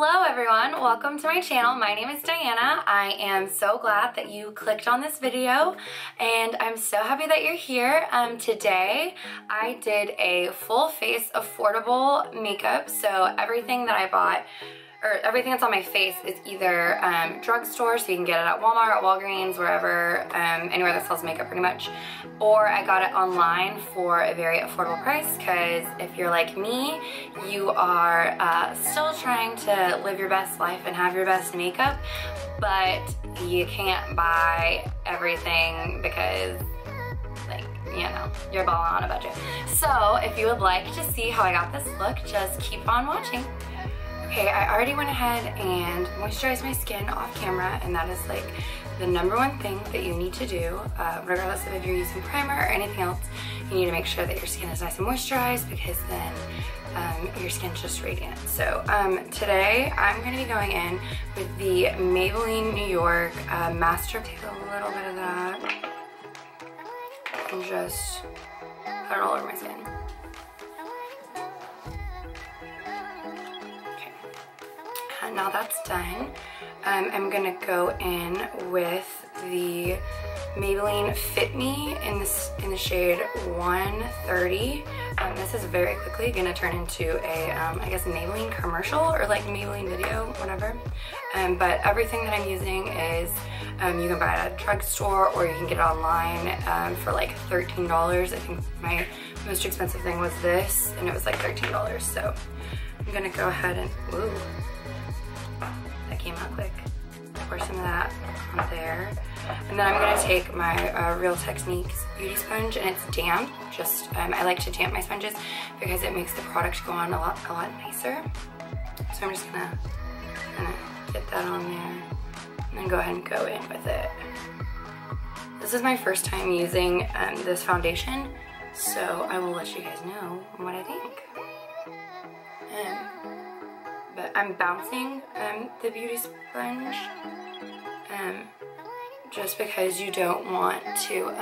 Hello everyone, welcome to my channel. My name is Diana. I am so glad that you clicked on this video and I'm so happy that you're here. Today I did a full face affordable makeup, so everything that I bought or everything that's on my face is either drugstore, so you can get it at Walmart, Walgreens, wherever, anywhere that sells makeup pretty much, or I got it online for a very affordable price because if you're like me, you are still trying to live your best life and have your best makeup, but you can't buy everything because, like, you know, you're balling on a budget. So if you would like to see how I got this look, just keep on watching. Okay, I already went ahead and moisturized my skin off camera, and that is like the #1 thing that you need to do, regardless of if you're using primer or anything else. You need to make sure that your skin is nice and moisturized because then your skin's just radiant. So today I'm going to be going in with the Maybelline New York Master. Take a little bit of that and just put it all over my skin. Now that's done, I'm gonna go in with the Maybelline Fit Me in the shade 130. This is very quickly gonna turn into a, I guess, Maybelline commercial or like Maybelline video, whatever. But everything that I'm using is, you can buy it at a drugstore or you can get it online for like $13. I think my most expensive thing was this, and it was like $13. So I'm gonna go ahead and, ooh. That came out quick. Pour some of that on there. And then I'm going to take my Real Techniques beauty sponge, and it's damp. Just, I like to damp my sponges because it makes the product go on a lot nicer. So I'm just going to kind of get that on there and then go ahead and go in with it. This is my first time using this foundation, so I will let you guys know what I think. But I'm bouncing the beauty sponge just because you don't want to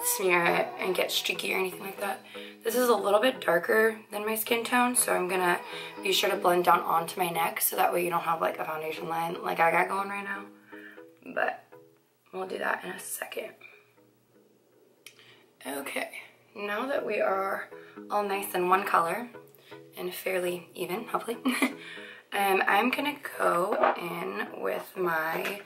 smear it and get streaky or anything like that. This is a little bit darker than my skin tone, so I'm gonna be sure to blend down onto my neck so that way you don't have like a foundation line like I got going right now. But we'll do that in a second. Okay, now that we are all nice in one color, and fairly even, hopefully. I'm gonna go in with my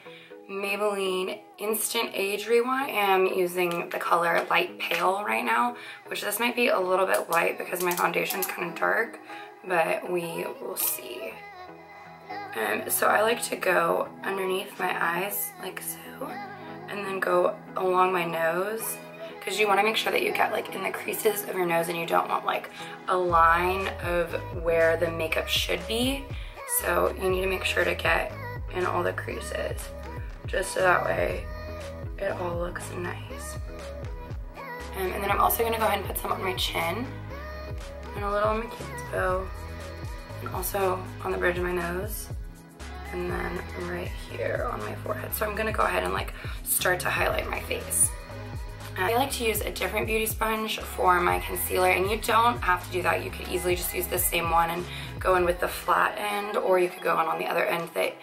Maybelline Instant Age Rewind. I am using the color Light Pale right now, which this might be a little bit light because my foundation's kind of dark, but we will see. So I like to go underneath my eyes like so, and then go along my nose, because you want to make sure that you get like in the creases of your nose and you don't want like a line of where the makeup should be. So you need to make sure to get in all the creases, just so that way it all looks nice. And then I'm also going to go ahead and put some on my chin and a little on my cupid's bow, and also on the bridge of my nose, and then right here on my forehead. So I'm going to go ahead and like start to highlight my face. I like to use a different beauty sponge for my concealer, and you don't have to do that. You could easily just use the same one and go in with the flat end, or you could go in on the other end that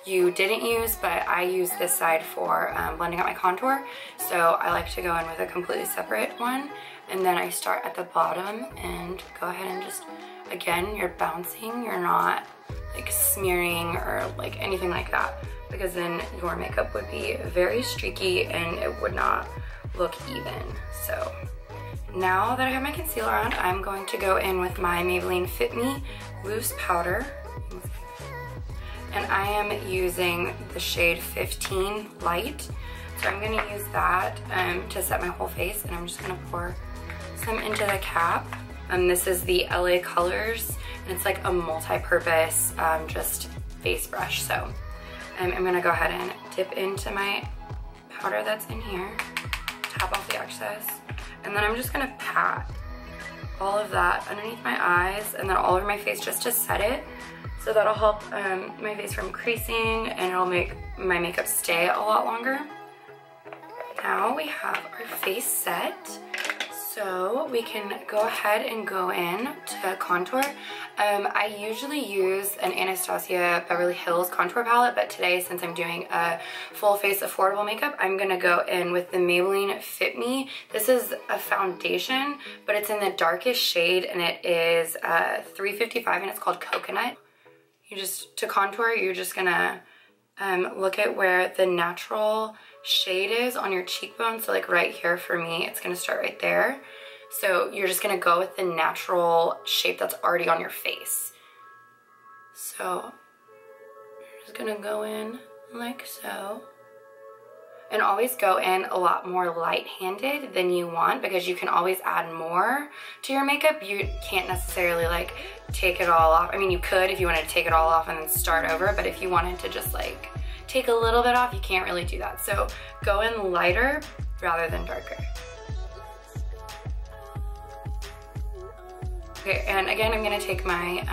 you didn't use, but I use this side for blending out my contour. So I like to go in with a completely separate one, and then I start at the bottom and go ahead and just, again, you're bouncing, you're not like smearing or like anything like that, because then your makeup would be very streaky and it would not look even. So now that I have my concealer on, I'm going to go in with my Maybelline Fit Me Loose Powder, and I am using the shade 15 Light. So I'm going to use that to set my whole face, and I'm just going to pour some into the cap. This is the LA Colors, and it's like a multi-purpose just face brush. So I'm going to go ahead and dip into my powder that's in here, tap off the excess, and then I'm just gonna pat all of that underneath my eyes and then all over my face just to set it. So that'll help my face from creasing, and it'll make my makeup stay a lot longer. Now we have our face set. So we can go ahead and go in to contour. I usually use an Anastasia Beverly Hills contour palette, but today, since I'm doing a full face affordable makeup, I'm gonna go in with the Maybelline Fit Me. This is a foundation, but it's in the darkest shade, and it is $3.55, and it's called Coconut. To contour, you're just gonna look at where the natural shade is on your cheekbone. So like right here for me, it's gonna start right there. So you're just gonna go with the natural shape that's already on your face. So I'm just gonna go in like so. And always go in a lot more light-handed than you want, because you can always add more to your makeup. You can't necessarily like take it all off. I mean, you could if you wanted to take it all off and then start over, but if you wanted to just like take a little bit off, you can't really do that. So go in lighter rather than darker. Okay, and again, I'm gonna take my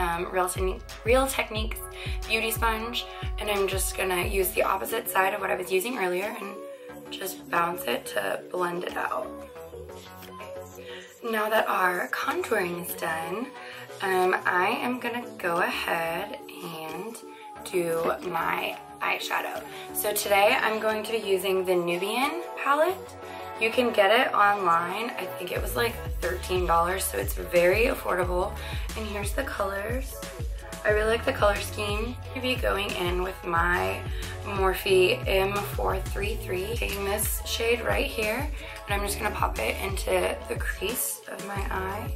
Real Techniques Beauty Sponge, and I'm just gonna use the opposite side of what I was using earlier and just bounce it to blend it out. Now that our contouring is done, I am gonna go ahead and do my eyeshadow. So today I'm going to be using the Nubian palette. You can get it online. I think it was like $13, so it's very affordable. And here's the colors. I really like the color scheme. I'm gonna be going in with my Morphe M433, taking this shade right here, and I'm just gonna pop it into the crease of my eye.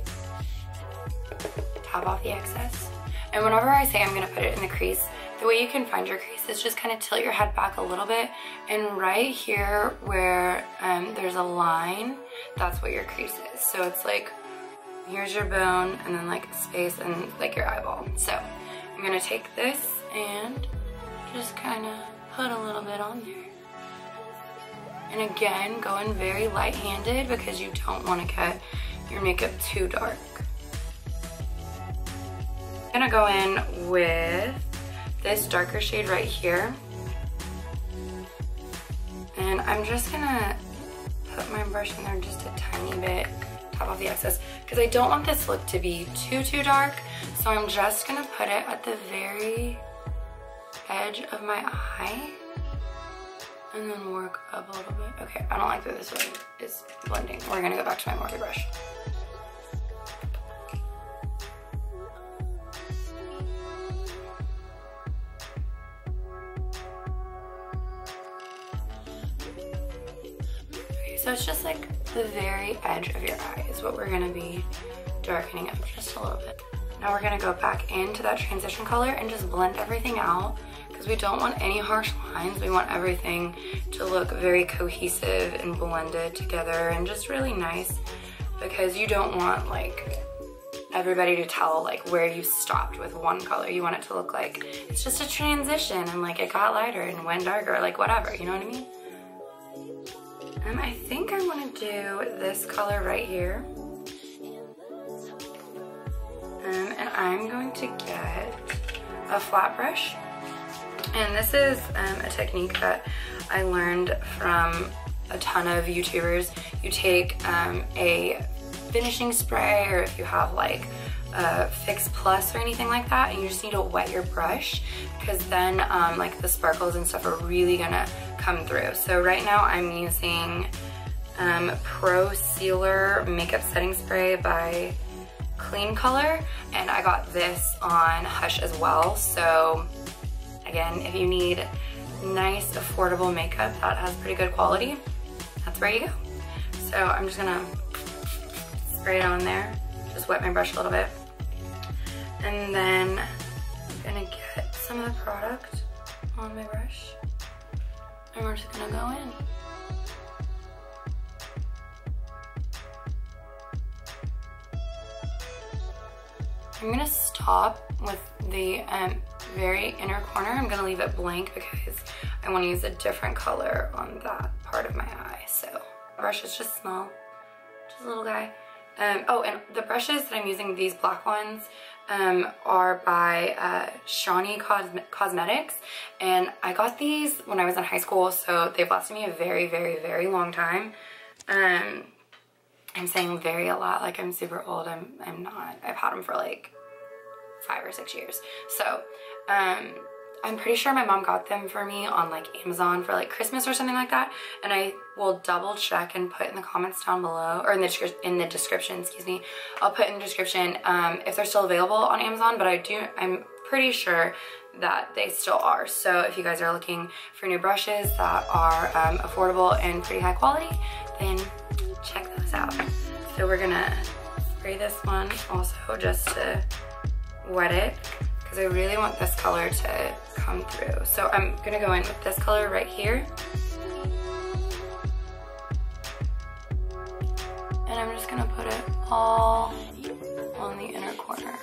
Tap off the excess. And whenever I say I'm gonna put it in the crease, the way you can find your crease is just kind of tilt your head back a little bit, and right here where there's a line, that's what your crease is. So it's like, here's your bone, and then like space and like your eyeball. So I'm gonna take this and just kind of put a little bit on there. And again, go in very light-handed because you don't want to get your makeup too dark. I'm gonna go in with this darker shade right here, and I'm just gonna put my brush in there just a tiny bit, top off the excess, because I don't want this look to be too dark. So I'm just gonna put it at the very edge of my eye and then work up a little bit. Okay, I don't like that this way is blending. We're gonna go back to my Morphe brush. So it's just like the very edge of your eye is what we're gonna be darkening up just a little bit. Now we're gonna go back into that transition color and just blend everything out, because we don't want any harsh lines. We want everything to look very cohesive and blended together and just really nice, because you don't want like everybody to tell like where you stopped with one color. You want it to look like it's just a transition and like it got lighter and went darker, like whatever, you know what I mean? I think I want to do this color right here. And I'm going to get a flat brush. And this is a technique that I learned from a ton of YouTubers. You take a finishing spray, or if you have like a Fix Plus or anything like that, and you just need to wet your brush, because then like the sparkles and stuff are really gonna come through. So right now I'm using Pro Sealer Makeup Setting Spray by KleanColor, and I got this on Hush as well. So again, if you need nice affordable makeup that has pretty good quality, that's where you go. So I'm just gonna spray it on there, just wet my brush a little bit, and then I'm gonna get some of the product on my brush, and we're just gonna go in. I'm gonna stop with the very inner corner. I'm gonna leave it blank because I wanna use a different color on that part of my eye. So brush is just small, just a little guy. Oh, and the brushes that I'm using, these black ones, are by Shany Cosmetics, and I got these when I was in high school, so they've lasted me a very long time. I'm saying very a lot, like I'm super old. I'm not. I've had them for like 5 or 6 years. So I'm pretty sure my mom got them for me on like Amazon for like Christmas or something like that. And I will double check and put in the comments down below, or in the description, excuse me. I'll put in the description if they're still available on Amazon, but I'm pretty sure that they still are. So if you guys are looking for new brushes that are affordable and pretty high quality, then check those out. So we're gonna spray this one also just to wet it, because I really want this color to come through. So I'm gonna go in with this color right here. And I'm just gonna put it all on the inner corner.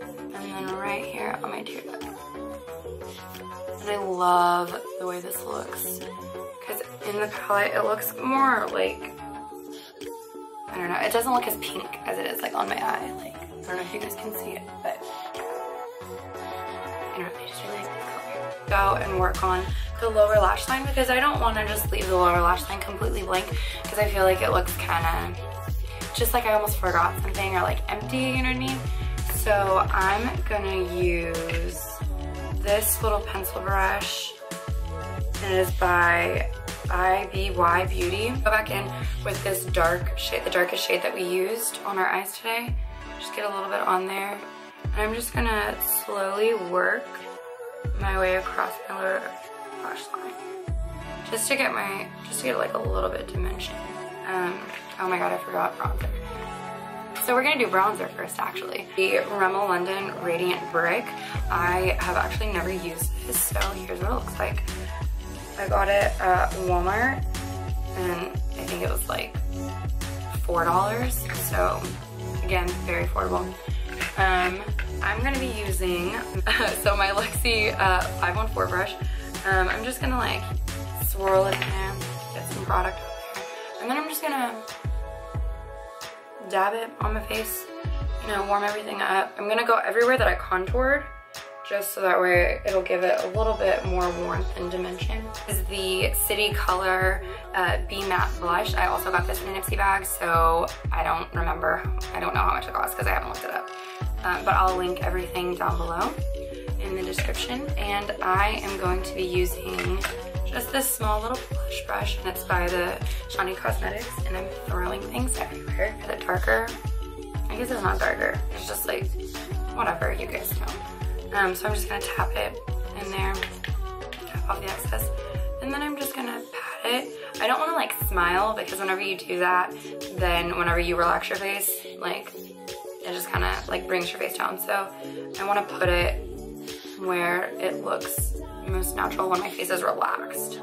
And then right here on my tear duct. And I love the way this looks, because in the palette it looks more like, I don't know, it doesn't look as pink as it is like on my eye. Like, I don't know if you guys can see it, but I don't know, I just really like this color. Go and work on the lower lash line, because I don't want to just leave the lower lash line completely blank, because I feel like it looks kind of just like I almost forgot something, or like empty, you know what I mean? So I'm gonna use this little pencil brush, and it is by IBY Beauty. Go back in with this dark shade, the darkest shade that we used on our eyes today. Just get a little bit on there. And I'm just gonna slowly work my way across my lower lash line. Just to get like a little bit of dimension. Oh my god, I forgot bronzer. So we're gonna do bronzer first, actually. The Rimmel London Radiant Brick. I have actually never used this, so here's what it looks like. I got it at Walmart, and I think it was like $4, so again, very affordable. I'm gonna be using, so my Luxie 514 brush. I'm just gonna like swirl it in there, get some product on there, and then I'm just gonna dab it on my face, you know, warm everything up. I'm gonna go everywhere that I contoured, just so that way it'll give it a little bit more warmth and dimension. This is the City Color Be Matte Blush. I also got this in an Ipsy bag, so I don't know how much it costs because I haven't looked it up. But I'll link everything down below in the description. And I am going to be using just this small little blush brush, and it's by the Shany Cosmetics, and I'm throwing things everywhere. Is it darker? I guess it's not darker. It's just like, whatever, you guys know. So I'm just gonna tap it in there, tap off the excess, and then I'm just gonna pat it. I don't wanna like smile, because whenever you do that, then whenever you relax your face, like, it just kinda like brings your face down. So I wanna put it where it looks most natural when my face is relaxed.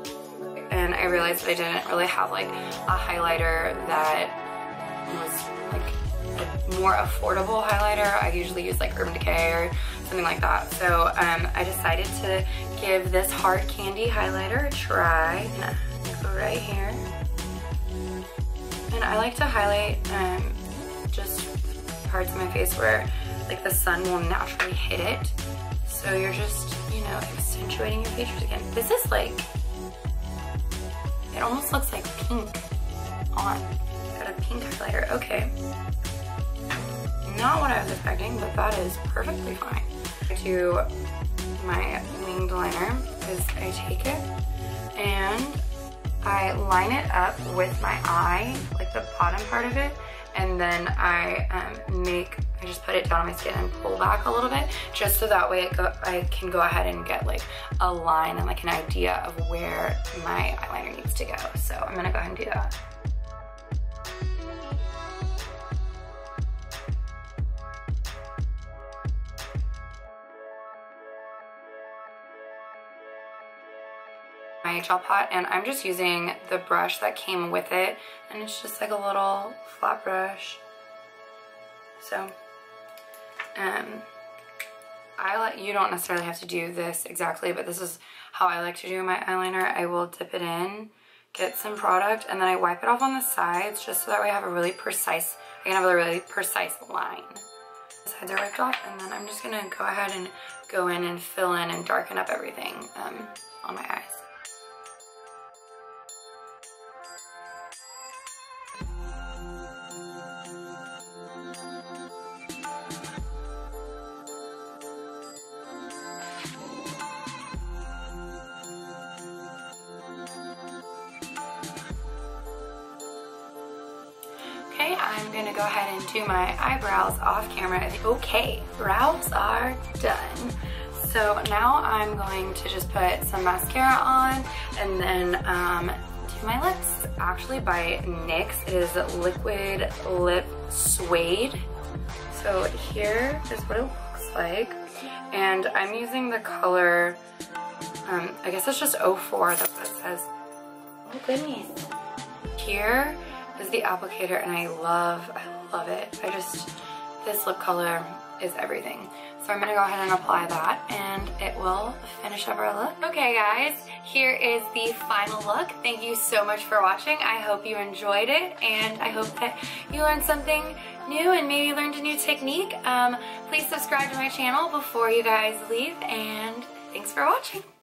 And I realized that I didn't really have like a highlighter that was like a more affordable highlighter. I usually use like Urban Decay or something like that. So I decided to give this Hard Candy highlighter a try. Go right here. And I like to highlight just parts of my face where like the sun will naturally hit it. So you're just, you know, accentuating your features again. This is like, it almost looks like pink on. Got a pink highlighter, okay. Not what I was expecting, but that is perfectly fine. I do my winged liner is I take it and I line it up with my eye, like the bottom part of it, and then I just put it down on my skin and pull back a little bit, just so that way I can go ahead and get like a line and like an idea of where my eyeliner needs to go. So I'm gonna go ahead and do that. My gel pot, and I'm just using the brush that came with it, and it's just like a little flat brush. So you don't necessarily have to do this exactly, but this is how I like to do my eyeliner. I will dip it in, get some product, and then I wipe it off on the sides, just so that way I can have a really precise line. The sides are wiped off, and then I'm just gonna go ahead and go in and fill in and darken up everything on my eyes. I'm gonna go ahead and do my eyebrows off camera. Okay, brows are done. So now I'm going to just put some mascara on and then do my lips. Actually by NYX, it is Liquid Lip Suede. So here is what it looks like. And I'm using the color, I guess it's just 04, that's what it says. Oh goodness. Here is the applicator and I love it. This lip color is everything. So I'm gonna go ahead and apply that and it will finish up our look. Okay guys, here is the final look. Thank you so much for watching. I hope you enjoyed it and I hope that you learned something new and maybe learned a new technique. Please subscribe to my channel before you guys leave and thanks for watching.